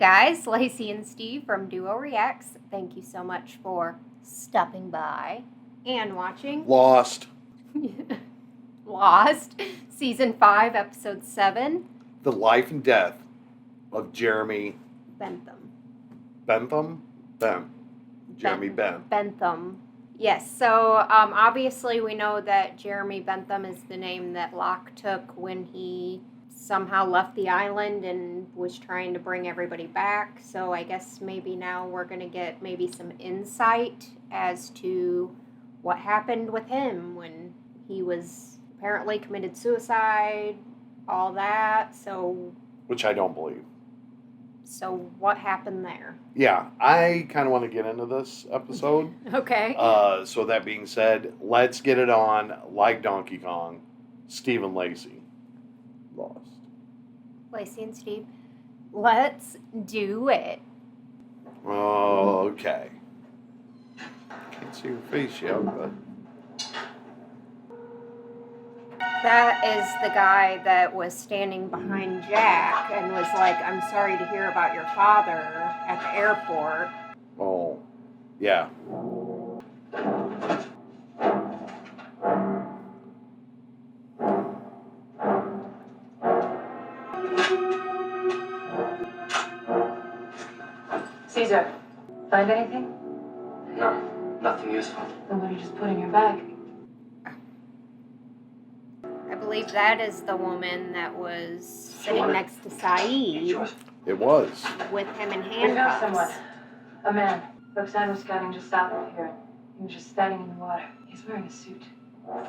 guys, Lacey and Steve from Duo Reacts. Thank you so much for stopping by and watching Lost. Lost, Season 5, Episode 7. The life and death of Jeremy Bentham. Jeremy Bentham. Bentham. Yes, so obviously we know that Jeremy Bentham is the name that Locke took when he somehow left the island and was trying to bring everybody back. So I guess maybe now we're going to get maybe some insight as to what happened with him when he was apparently committed suicide, all that. So, Which I don't believe. So what happened there? Yeah, I kind of want to get into this episode. Okay. So that being said, let's get it on like Donkey Kong. Steve and Lacey. Lost. Lacey and Steve, let's do it. Okay. Can't see your face yet, but... That is the guy that was standing behind Jack and was like, I'm sorry to hear about your father at the airport. Oh, yeah. Caesar, find anything? No, nothing useful. Then what are you just putting in your bag? I believe that is the woman that was sitting next to Saeed It was. with him in We found someone. handcuffs. A man. Roxanne was scouting just south of here. He was just standing in the water. He's wearing a suit.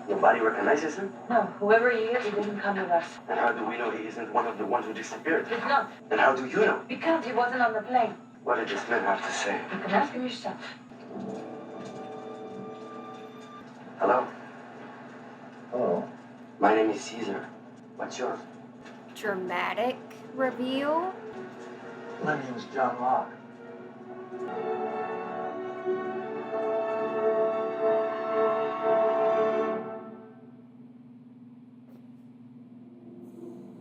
Your body recognizes him? No, whoever he is, he didn't come with us. Then how do we know he isn't one of the ones who disappeared? He's not. Then how do you know? Because he wasn't on the plane. What did this man have to say? You can ask him yourself. Hello? Hello. My name is Caesar. What's yours? Dramatic reveal. My name is John Locke.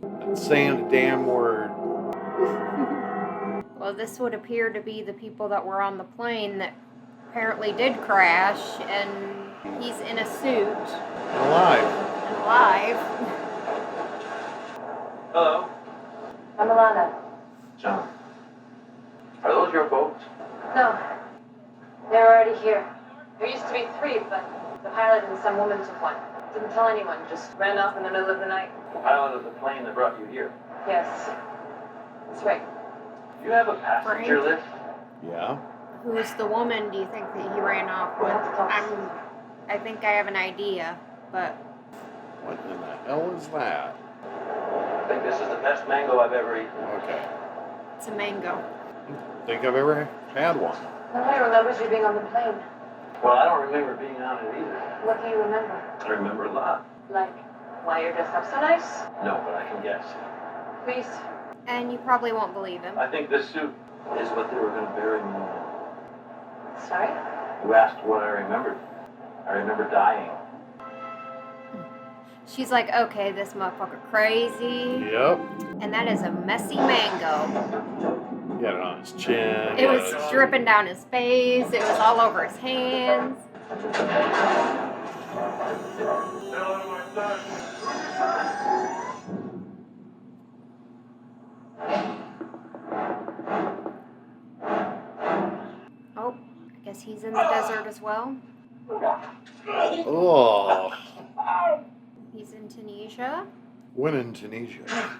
Not saying a damn word. Well, this would appear to be the people that were on the plane that apparently did crash, and he's in a suit Alive. and alive. Hello? I'm Alana. John. Are those your boats? No. They're already here. There used to be 3, but the pilot and some woman took one. Didn't tell anyone, just ran off in the middle of the night. The pilot of the plane that brought you here. Yes. That's right. Do you have a passenger Frank? list? Yeah. Who's the woman do you think that he ran off with? I think I have an idea, but What in the hell is that? I think this is the best mango I've ever eaten. Okay. it's a mango. Think I've ever had one. Nobody remembers you being on the plane. Well, I don't remember being on it either. What do you remember? I remember a lot. Like, why you're dressed up so nice? No, but I can guess. Please. And you probably won't believe him. I think this suit is what they were going to bury me in. Sorry? You asked what I remembered. I remember dying. She's like, okay, this motherfucker crazy. Yep. And that is a messy mango. He had it on his chin. It was dripping down his face. It was all over his hands. Oh, I guess he's in the desert as well. Oh. He's in Tunisia. When in Tunisia.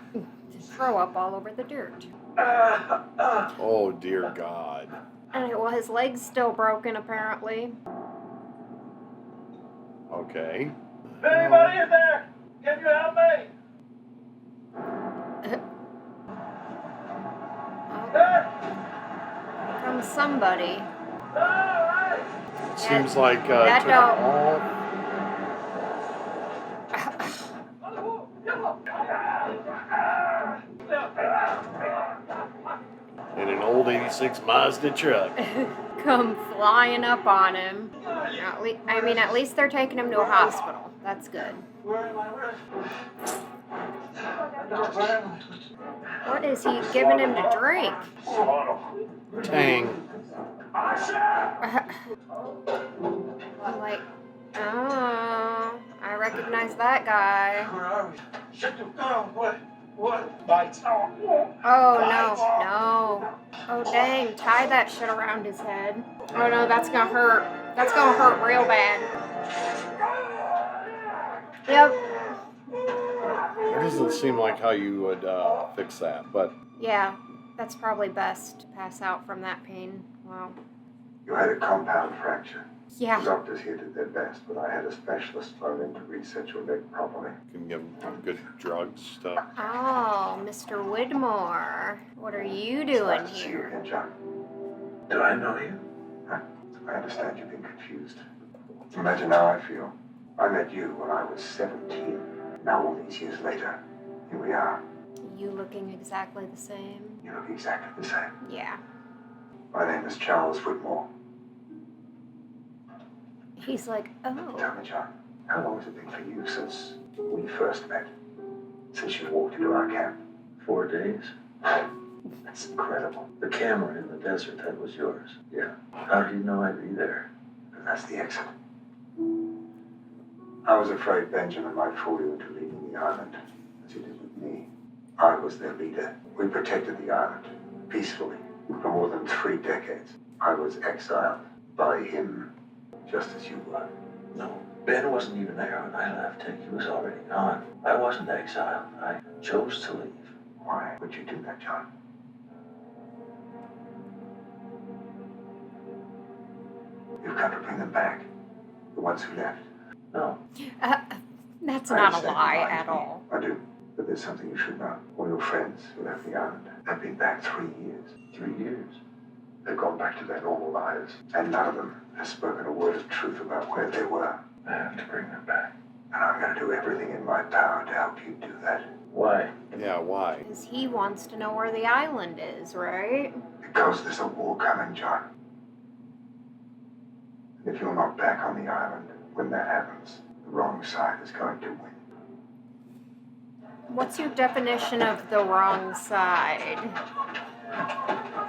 Just throw up all over the dirt. Oh, dear God. Well, his leg's still broken, apparently. Okay. Anybody in there? Can you help me? Comes somebody. Seems like that took don't- all... in an old 86 Mazda truck. Come flying up on him. At least they're taking him to a hospital. That's good. What is he giving him to drink? Tang. I'm like, oh, I recognize that guy. Where are we? Shut the down. What? Bites. Oh, no. Oh, dang, tie that shit around his head. Oh, no, that's gonna hurt. That's gonna hurt real bad. Yep. It doesn't seem like how you would fix that, but Yeah, that's probably best to pass out from that pain. Wow. You had a compound fracture. The Yeah. doctors here did their best, but I had a specialist thrown in to reset your leg properly. can give them good drugs stuff. Oh, Mr. Widmore. What are you doing Nice to see you here? again, John. Do I know you? I understand you've been confused. Imagine how I feel. I met you when I was 17. Now all these years later, here we are. You looking exactly the same? You look exactly the same. Yeah. My name is Charles Widmore. He's like, Tell oh. me, John, how long has it been for you since we first met? Since you walked into our camp? 4 days. That's incredible. The camera in the desert, that was yours. Yeah, How did you know I'd be there? and that's the exit. I was afraid Benjamin might fool you into leaving the island, as he did with me. I was their leader. We protected the island, peacefully, for more than 3 decades. I was exiled by him, just as you were. No, Ben wasn't even there when I left. He was already gone. I wasn't exiled. I chose to leave. Why would you do that, John? You've got to bring them back, the ones who left. No, That's I not a understand lie you lied at to me. all. I do, but there's something you should know. All your friends who left the island have been back 3 years. 3 years. They've gone back to their normal lives, and none of them has spoken a word of truth about where they were. I have to bring them back. And I'm going to do everything in my power to help you do that. Why? Yeah, why? Because he wants to know where the island is, right? Because there's a war coming, John. And if you're not back on the island when that happens, the wrong side is going to win. What's your definition of the wrong side?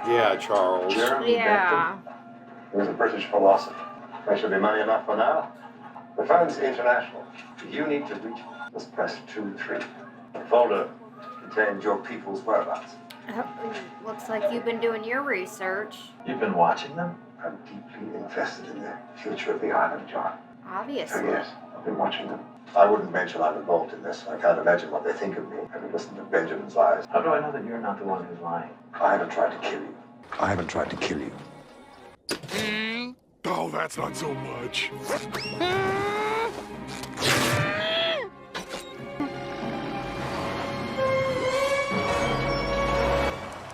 Yeah, Charles. Yeah. He was a British philosopher. There should be money enough for now. The phone's international. If you need to reach, just press 2, 3. The folder contains your people's whereabouts. Oh, looks like you've been doing your research. You've been watching them? I'm deeply invested in the future of the island, John. So Obviously. yes, I've been watching them. I wouldn't mention I'm involved in this. I can't imagine what they think of me. Having listened to Benjamin's lies. How do I know that you're not the one who's lying? I haven't tried to kill you. I haven't tried to kill you. Oh, that's not so much.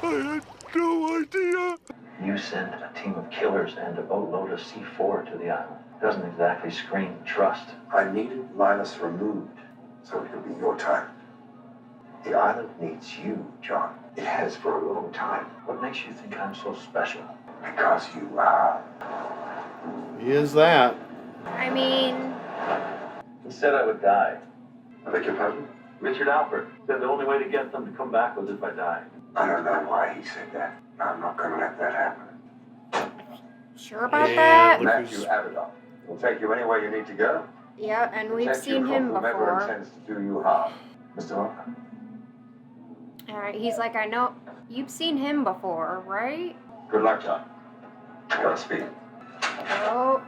I had no idea. You sent a team of killers and a boatload of C4 to the island. Doesn't exactly scream trust. I needed Linus removed so it could be your time. The island needs you, John. It has for a long time. What makes you think I'm so special? Because you are. He is that. I mean, He said I would die. I beg your pardon? Richard Alpert said the only way to get them to come back was if I died. I don't know why he said that. I'm not going to let that happen. sure about And that? look Matthew who's- Abaddon will take you anywhere you need to go. Yeah, and we've Protect you seen from him whomever before. intends to do you harm. Mr. Locke? Alright, he's like, I know. You've seen him before, right? Good luck, John. Godspeed. Oh,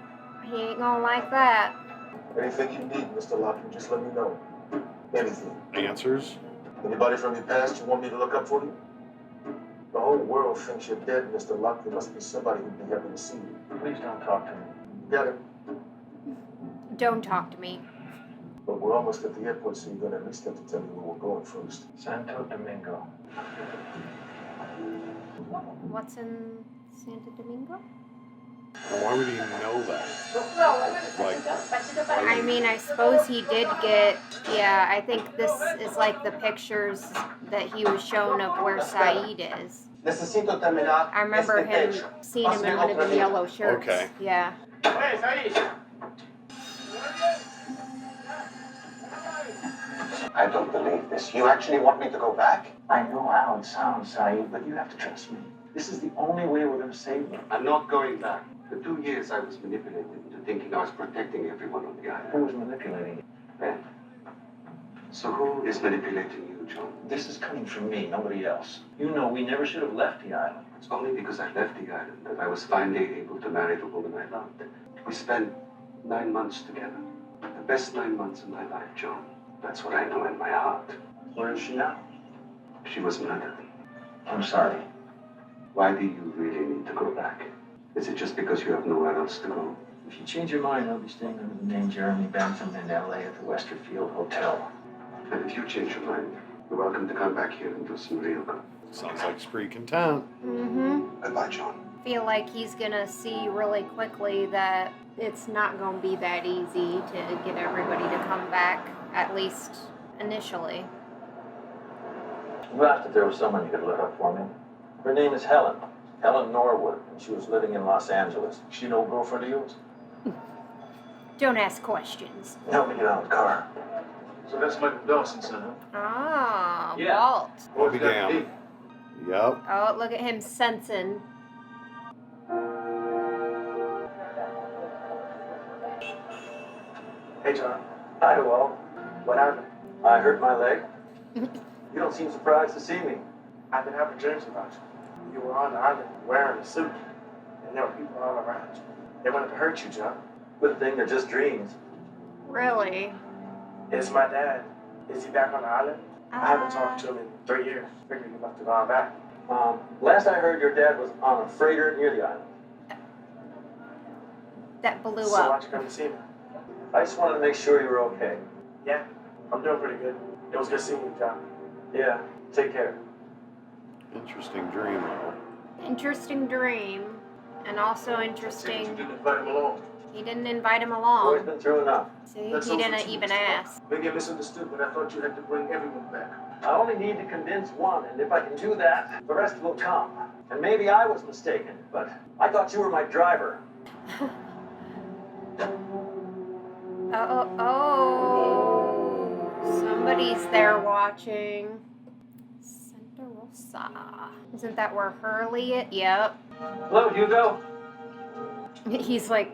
he ain't gonna like that. Anything you need, Mr. Locke, you just let me know. Anything. Answers? Anybody from your past you want me to look up for you? The whole world thinks you're dead, Mr. Locke. There must be somebody who'd be happy to see you. Please don't talk to me. You got it? Don't talk to me. But we're almost at the airport, so you're gonna at least have to tell me where we're going first. Santo Domingo. What's in Santo Domingo? Why would he know that? Like, I mean, I suppose he did get, yeah, I think this is like the pictures that he was shown of where Saeed is. Necesito terminar. I remember him seeing him in one of the yellow shirts. Okay. Yeah. I don't believe this. You actually want me to go back? I know how it sounds, Saeed, but you have to trust me. This is the only way we're going to save them. I'm not going back. For 2 years, I was manipulated into thinking I was protecting everyone on the island. Who was manipulating you? Ben. So who is manipulating you, John? This is coming from me, nobody else. You know we never should have left the island. It's only because I left the island that I was finally able to marry the woman I loved. We spent 9 months together. The best 9 months of my life, John. That's what I know in my heart. Where is she now? She was murdered. I'm sorry. Why do you really need to go back? Is it just because you have nowhere else to go? If you change your mind, I'll be staying under the name Jeremy Bentham in L.A. at the Westerfield Hotel. And if you change your mind, you're welcome to come back here and do some real good. Sounds like he's pretty content. Mm-hmm. Bye-bye, John. Feel like he's gonna see really quickly that it's not gonna be that easy to get everybody to come back, at least initially. You asked if there was someone you could look up for me. Her name is Helen. Helen Norwood, and she was living in Los Angeles. She no girlfriend of yours? Don't ask questions. Help me get out of the car. So that's Michael Dawson's son, huh? Ah, Yeah. Walt. I'll be What's that damned. mean? Yep. Oh, look at him sensing. Hey, John. Hi, Walt. What happened? I hurt my leg. You don't seem surprised to see me. I've been having dreams about you. You were on the island wearing a suit, and there were people all around you. They wanted to hurt you, John. Good thing they're just dreams. Really? Is my dad? Is he back on the island? I haven't talked to him in 3 years. Figured he must have gone back. Last I heard, your dad was on a freighter near the island. That blew So up. why'd you come to see me? I just wanted to make sure you were okay. Yeah, I'm doing pretty good. It was good seeing you, John. Yeah, take care. Interesting dream, though. Interesting dream. And also You interesting, didn't invite him along. he didn't invite him Boy's along. been through enough. See, That's he also didn't true, even Mr. ask. Maybe I misunderstood, but I thought you had to bring everyone back. I only need to convince one, and if I can do that, the rest will come. And maybe I was mistaken, but I thought you were my driver. Oh. Somebody's there watching. Santa Rosa. Isn't that where Hurley is? Yep. Hello, Hugo. He's like,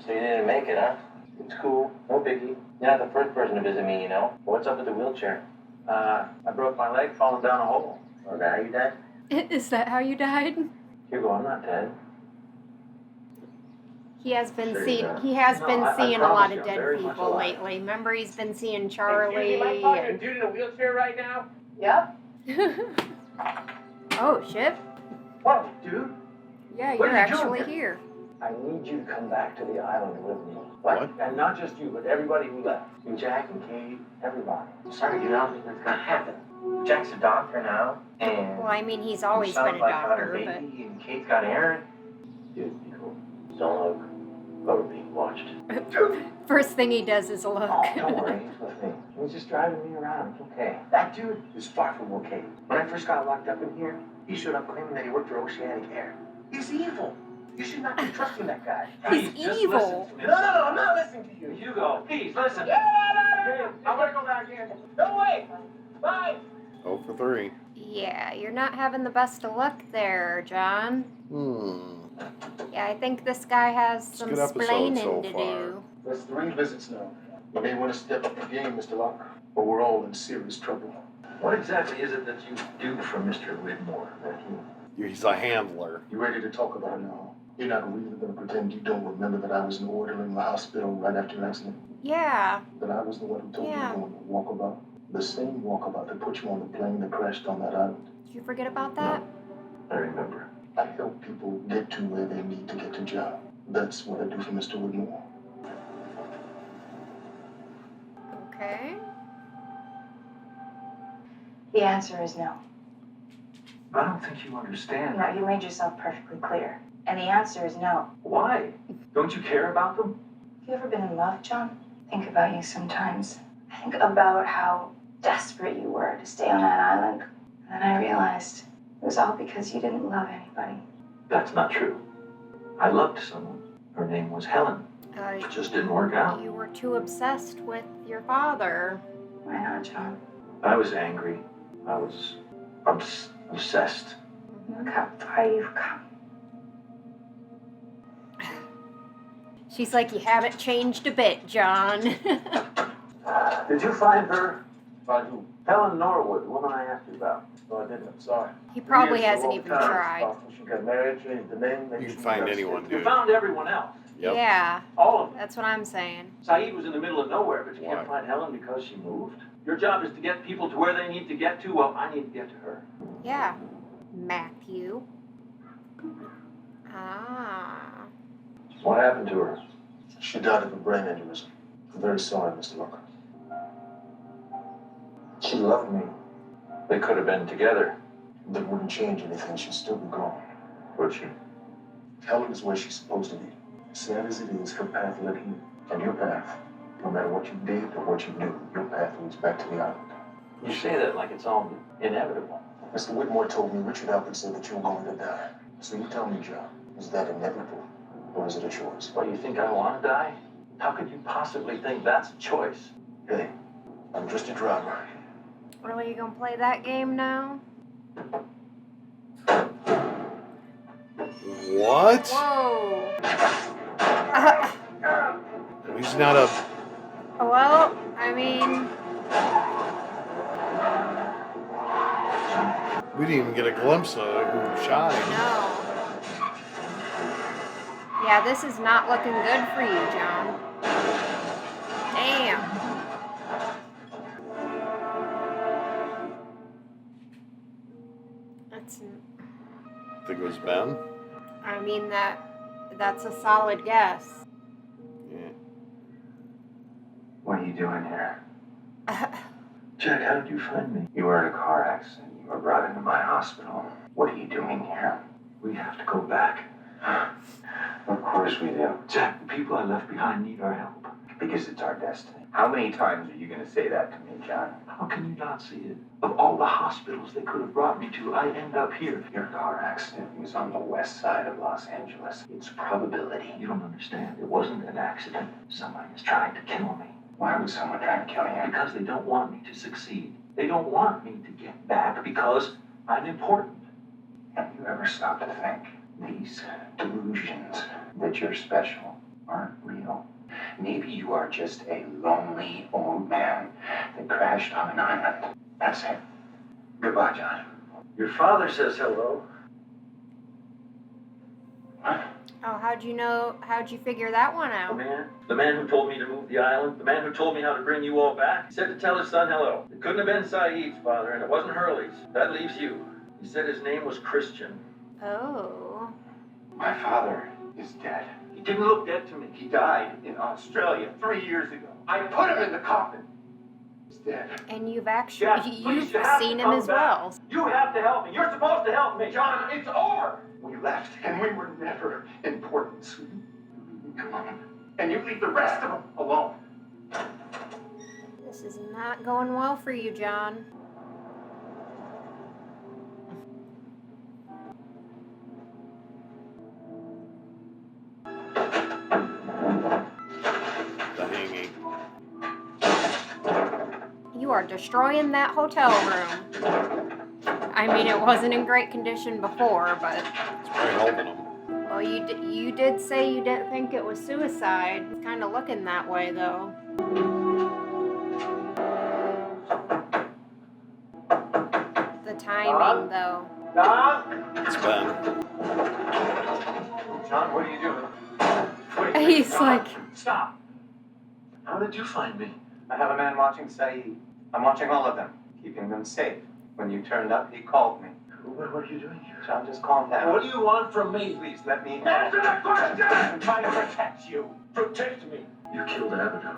So you didn't make it, huh? It's cool. No biggie. You're not the first person to visit me, you know. What's up with the wheelchair? I broke my leg falling down a hole. Oh, that how you died? is that how you died? Hugo, I'm not dead. He has been Sure seeing. you are. He has No, been I seeing a promise lot you, of I'm dead very much people alive. lately. Remember, he's been seeing Charlie. dude in a wheelchair right now? Yep. Oh shit! What, dude? Yeah, What you're are you doing actually here? here. I need you to come back to the island and live with me. What? And not just you, but everybody who left. You, Jack, and Kate, everybody. I'm sorry, you don't think that's gonna happen. Jack's a doctor now, and Well, I mean, he's always been a sounds like having doctor, a but baby, and Kate's got Aaron. Dude, be cool. Don't look. Whoever being watched. first thing he does is look. Oh, don't worry, he's with me. He's just driving me around. It's okay. That dude is far from okay. When I first got locked up in here, he showed up claiming that he worked for Oceanic Air. He's evil. You should not be trusting that guy. He's Just evil. listen to me. No, I'm not listening to you. Hugo, please listen. I want to go back in. No way. Bye. 0 for 3. Yeah, you're not having the best of luck there, John. Yeah, I think this guy has some good episode splaining so to far. do. That's 3 visits now. You may want to step up the game, Mr. Locke, or we're all in serious trouble. What exactly is it that you do for Mr. Widmore? That He's a handler. You ready to talk about it now? You're not really going to pretend you don't remember that I was an orderly in the hospital right after your accident? Yeah. That I was the one who told Yeah. you to go on the walkabout? The same walkabout that put you on the plane that crashed on that island. Did you forget about that? I remember. I help people get to where they need to get to, John. That's what I do for Mr. Widmore. Okay. The answer is no. I don't think you understand. No, you made yourself perfectly clear. And the answer is no. Why? Don't you care about them? Have you ever been in love, John? I think about you sometimes. I think about how desperate you were to stay on that island. And then I realized it was all because you didn't love anybody. That's not true. I loved someone. Her name was Helen. It just didn't work out. You were too obsessed with your father. Why not, John? I was angry. I was obsessed. Look how far you've come. She's like, you haven't changed a bit, John. Did you find her? Find who? Helen Norwood, the woman I asked you about. No, I didn't. I'm sorry. He probably 3 years is a hasn't long even time. tried. After she got married, changed the name. You can find anyone, You dude. found everyone else. Yep. Yeah, All of them. that's what I'm saying. Saeed was in the middle of nowhere, but you Why? can't find Helen because she moved. Your job is to get people to where they need to get to. Well, I need to get to her. Yeah, Matthew. Ah. What happened to her? She died of a brain aneurysm. I'm very sorry, Mr. Locke. She loved me. They could have been together. That wouldn't change anything. She'd still be gone. Would she? Helen is where she's supposed to be. Sad as it is, her path led here. And your path, no matter what you did or what you do, your path leads back to the island. You say that like it's all inevitable. Mr. Widmore told me Richard Alfred said that you were going to die. So you tell me, John, is that inevitable or is it a choice? What, you think I want to die? How could you possibly think that's a choice? Hey, I'm just a driver. Really, you gonna play that game now? What? Whoa. He's not a. Well, I mean, We didn't even get a glimpse of who shot him. no. Yeah, this is not looking good for you, John. Damn. That's. I think it was Ben. I mean that's a solid guess. Yeah. What are you doing here? Jack, how did you find me? You were in a car accident. You were brought into my hospital. What are you doing here? We have to go back. Of course we do. Jack, the people I left behind need our help. Because it's our destiny. How many times are you going to say that to me, John? How can you not see it? Of all the hospitals they could have brought me to, I end up here. Your car accident was on the west side of Los Angeles. It's probability. You don't understand. It wasn't an accident. Somebody is trying to kill me. Why would someone try to kill you? Because they don't want me to succeed. They don't want me to get back because I'm important. Have you ever stopped to think these delusions that you're special aren't real? Maybe you are just a lonely old man that crashed on an island. That's it. Goodbye, John. Your father says hello. What? Oh, how'd you figure that one out? The man who told me to move the island, the man who told me how to bring you all back, he said to tell his son hello. It couldn't have been Saeed's father, and it wasn't Hurley's. That leaves you. He said his name was Christian. Oh. My father is dead. He didn't look dead to me. He died in Australia 3 years ago. I put him in the coffin. He's dead. And you've actually Jack, please, you've you have to seen him come as back. well. You have to help me. You're supposed to help me. John, it's over. We left, and we were never important. So you leave me alone, and you leave the rest of them alone. This is not going well for you, John. The hanging. You are destroying that hotel room. I mean, it wasn't in great condition before, but It's probably helping him. well, you did say you didn't think it was suicide. It's kind of looking that way, though. The timing, though. John? It's Ben. John, what are you doing? He's John, like, stop. How did you find me? I have a man watching Saeed. I'm watching all of them, keeping them safe. When you turned up, he called me. What are you doing here? John, just calm down. What do you want from me? Please let me Answer that question! I'm trying to protect you. Protect me. You killed Abaddon.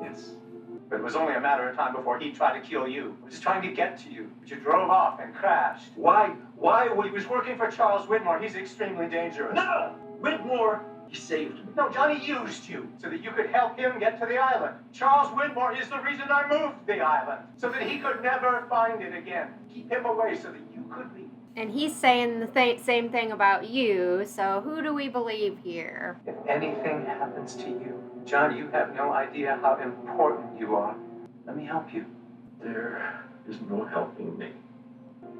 Yes. But it was only a matter of time before he tried to kill you. He was trying to get to you, but you drove off and crashed. Why? He was working for Charles Widmore. He's extremely dangerous. No! Widmore, he saved me. No, Johnny used you so that you could help him get to the island. Charles Widmore is the reason I moved the island, so that he could never find it again. Keep him away so that you could leave. and he's saying the same thing about you, so who do we believe here? If anything happens to you, John, you have no idea how important you are. Let me help you. There is no helping me.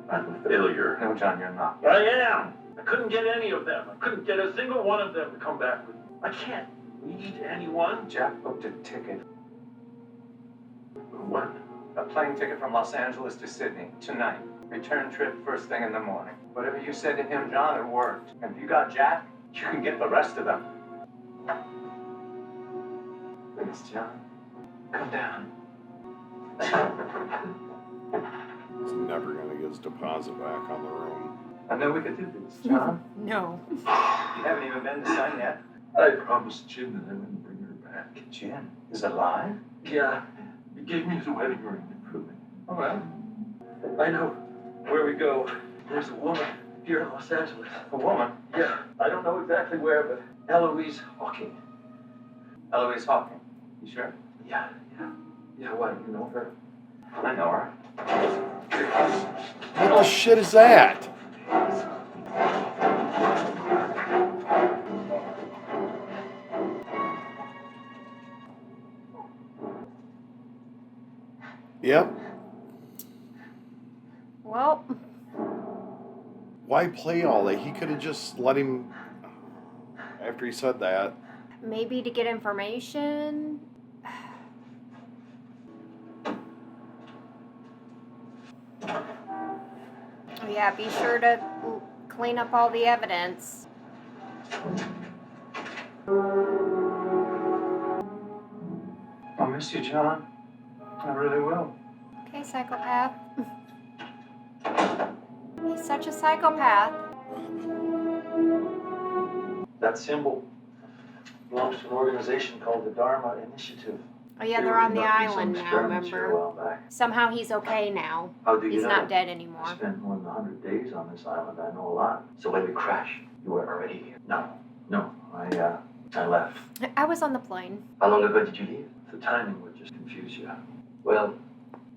I'm a failure. No, John, you're not. I am. I couldn't get any of them. I couldn't get a single one of them to come back with me. I can't lead anyone. Jack booked a ticket. What? A plane ticket from Los Angeles to Sydney, tonight. Return trip first thing in the morning. Whatever you said to him, John, it worked. And if you got Jack, you can get the rest of them. Please, John, come down. He's never going to get his deposit back on the room. I know we could do this, John. No. You haven't even been to sign yet. I promised Jim that I wouldn't bring her back. Jim is alive? Yeah, he gave me the wedding ring to prove it. All right. I know where we go. There's a woman here in Los Angeles. A woman? Yeah, I don't know exactly where, but Eloise Hawking. Eloise Hawking. You sure? Yeah. Yeah, why, you know her? I know her. What the shit is that? Yep. Well, Why play all that? He could have just let him, after he said that. maybe to get information. Yeah, be sure to clean up all the evidence. I'll miss you, John. I really will. Okay, psychopath. He's such a psychopath. That symbol belongs to an organization called the Dharma Initiative. Oh yeah, They they're were on the conducting some island now, experiments here a remember? while back. Somehow he's okay now. How do you He's know? not dead I anymore. spent more than 100 days on this island. I know a lot. So when we crashed, you were already here. No. I left. I was on the plane. How long ago did you leave? The timing would just confuse you. Well,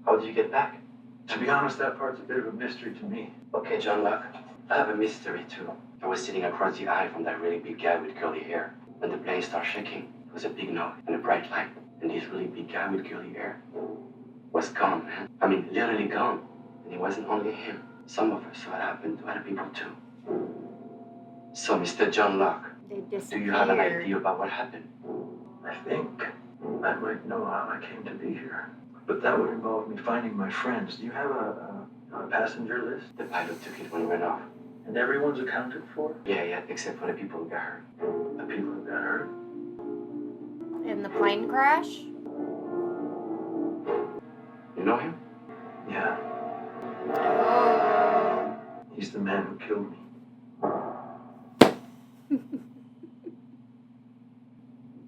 how did you get back? To be honest, that part's a bit of a mystery to me. Okay, John Locke, I have a mystery too. I was sitting across the aisle from that really big guy with curly hair. When the plane started shaking, there was a big knock and a bright light. And this really big guy with curly hair was gone, man. I mean, literally gone. And it wasn't only him. Some of us saw it happen to other people too. So, Mr. John Locke, They do disappeared. you have an idea about what happened? I think I might know how I came to be here. But that would involve me finding my friends. Do you have a passenger list? The pilot took it when he went off. And everyone's accounted for? Yeah, except for the people who got hurt. The people who got hurt? In the plane crash? You know him? Yeah. Oh. He's the man who killed me.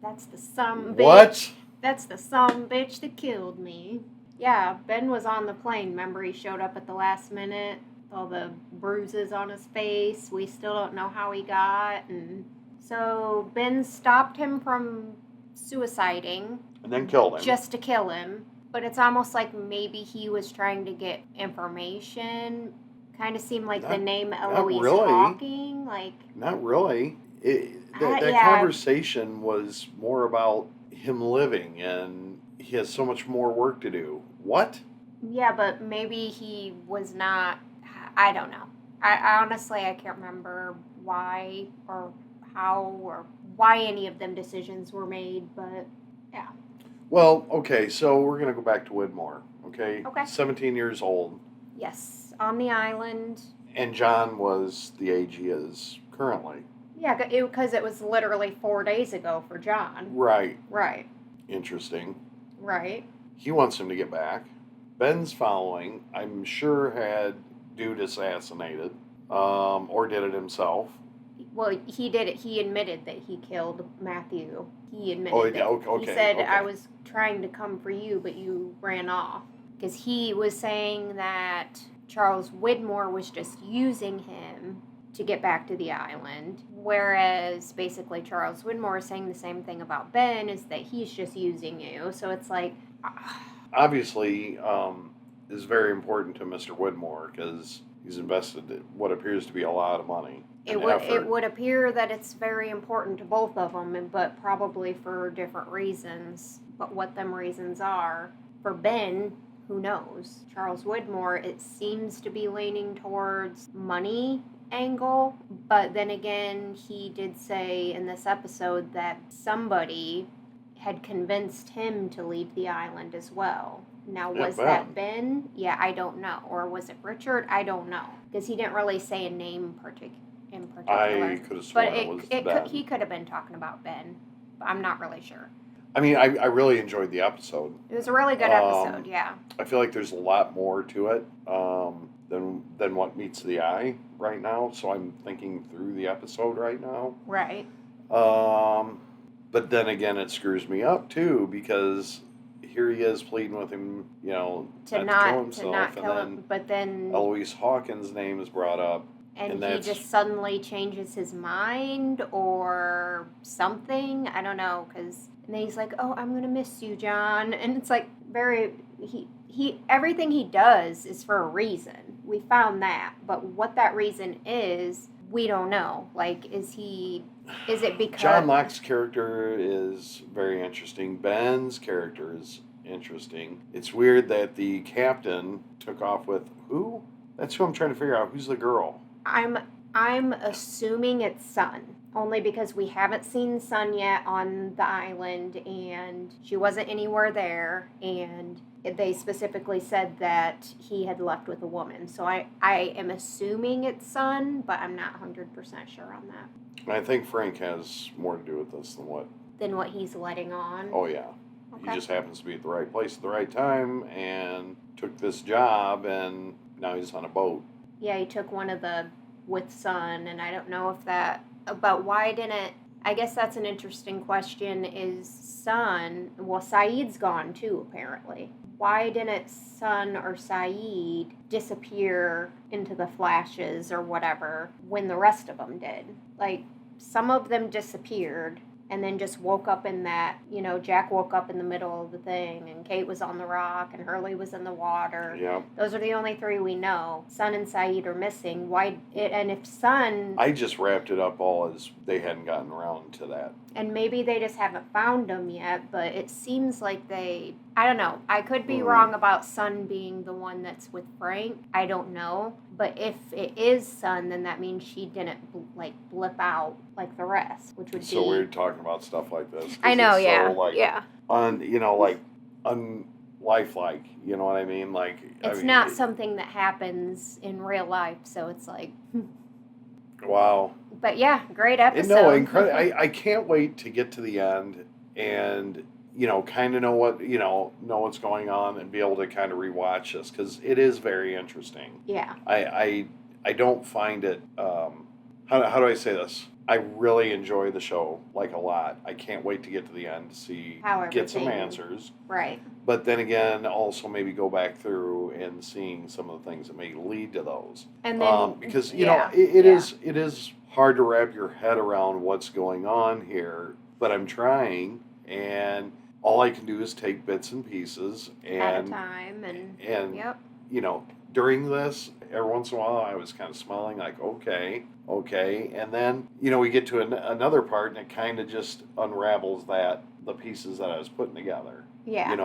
That's the some bitch. What? That's the some bitch that killed me. Yeah, Ben was on the plane. Remember, he showed up at the last minute. All the bruises on his face. We still don't know how he got. And so Ben stopped him from suiciding. And then killed him. Just to kill him. But it's almost like maybe he was trying to get information. Kind of seemed like the name Eloise really. Hawking. Like, Not really. That yeah. conversation was more about him living, and he has so much more work to do. What? yeah, but maybe he was not. I don't know. I honestly, I can't remember why or how or why any of them decisions were made, but yeah. Well, okay, so we're going to go back to Widmore, okay? Okay. 17 years old, Yes, on the island. and John was the age he is currently. Yeah, because it was literally 4 days ago for John. Right. Right, Interesting. right. He wants him to get back. Ben's following, I'm sure, had dude assassinated, or did it himself. Well, he did it. He admitted that he killed Matthew. He admitted Oh, that. yeah, okay, He said, okay. I was trying to come for you, but you ran off. Because he was saying that Charles Widmore was just using him to get back to the island. Whereas, basically, Charles Widmore is saying the same thing about Ben, is that he's just using you. So it's like... Obviously, is very important to Mr. Widmore, because he's invested what appears to be a lot of money. It would appear that it's very important to both of them, but probably for different reasons. But what them reasons are, for Ben, who knows? Charles Widmore, it seems to be leaning towards money angle, but then again, he did say in this episode that somebody had convinced him to leave the island as well. Now, was that Ben? Yeah, I don't know. Or was it Richard? I don't know. Because he didn't really say a name in particular. I could have sworn it was Ben. He could have been talking about Ben. But I'm not really sure. I mean, I really enjoyed the episode. It was a really good episode, yeah. I feel like there's a lot more to it than what meets the eye right now. So I'm thinking through the episode right now. Right. But then again, it screws me up too, because here he is pleading with him, to not kill him. But then Eloise Hawkins' name is brought up. And he just suddenly changes his mind or something. I don't know, because and then he's like, "Oh, I'm gonna miss you, John," and it's like he everything he does is for a reason. We found that, but what that reason is, we don't know. Like, is it because John Locke's character is very interesting. Ben's character is interesting. It's weird that the captain took off with who? That's who I'm trying to figure out. Who's the girl? I'm assuming it's Sun, only because we haven't seen Sun yet on the island, and she wasn't anywhere there, and they specifically said that he had left with a woman. So I am assuming it's Sun, but I'm not 100% sure on that. I think Frank has more to do with this than what he's letting on. Oh yeah. Okay. He just happens to be at the right place at the right time and took this job, and now he's on a boat. Yeah, he took one of the with Sun, and I don't know if that, but why didn't, I guess that's an interesting question, is Sun, well, Saeed's gone too, apparently. Why didn't Sun or Saeed disappear into the flashes or whatever when the rest of them did? Like, some of them disappeared and then just woke up in that, Jack woke up in the middle of the thing, and Kate was on the rock, and Hurley was in the water. Yeah. Those are the only three we know. Sun and Saeed are missing. And if Sun... I just wrapped it up all as they hadn't gotten around to that. And maybe they just haven't found them yet, but it seems like I don't know. I could be wrong about Sun being the one that's with Frank. I don't know. But if it is Sun, then that means she didn't, blip out like the rest, which would be... So weird talking about stuff like this. I know, yeah. So, yeah. Unlifelike, you know what I mean? It's not something that happens in real life, so it's like... Wow. But yeah, great episode. No, incredible. I can't wait to get to the end and, kind of know what's going on and be able to kind of rewatch this, because it is very interesting. Yeah. I don't find it, how do I say this? I really enjoy the show, a lot. I can't wait to get to the end to get some answers. Right. But then again, also maybe go back through and seeing some of the things that may lead to those. And then, because, it is hard to wrap your head around what's going on here, but I'm trying, and all I can do is take bits and pieces. At a time, and yep. During this, every once in a while, I was kind of smiling, okay, and then, we get to another part, and it kind of just unravels the pieces that I was putting together. Yeah. The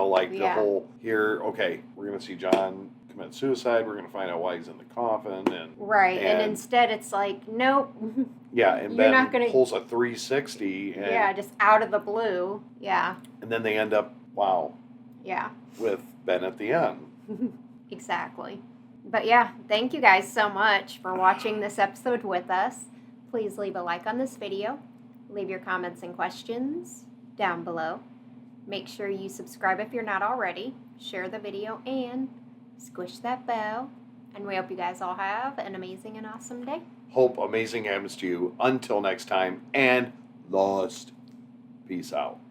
whole, here, okay, we're going to see John commit suicide, we're going to find out why he's in the coffin, and... Right, and instead it's like, nope. Yeah, and Ben pulls a 360, and... Yeah, just out of the blue, yeah. And then they end up, wow. Yeah. With Ben at the end. Exactly. But yeah, thank you guys so much for watching this episode with us. Please leave a like on this video. Leave your comments and questions down below. Make sure you subscribe if you're not already. Share the video and squish that bell. And we hope you guys all have an amazing and awesome day. Hope amazing happens to you. Until next time, and Lost. Peace out.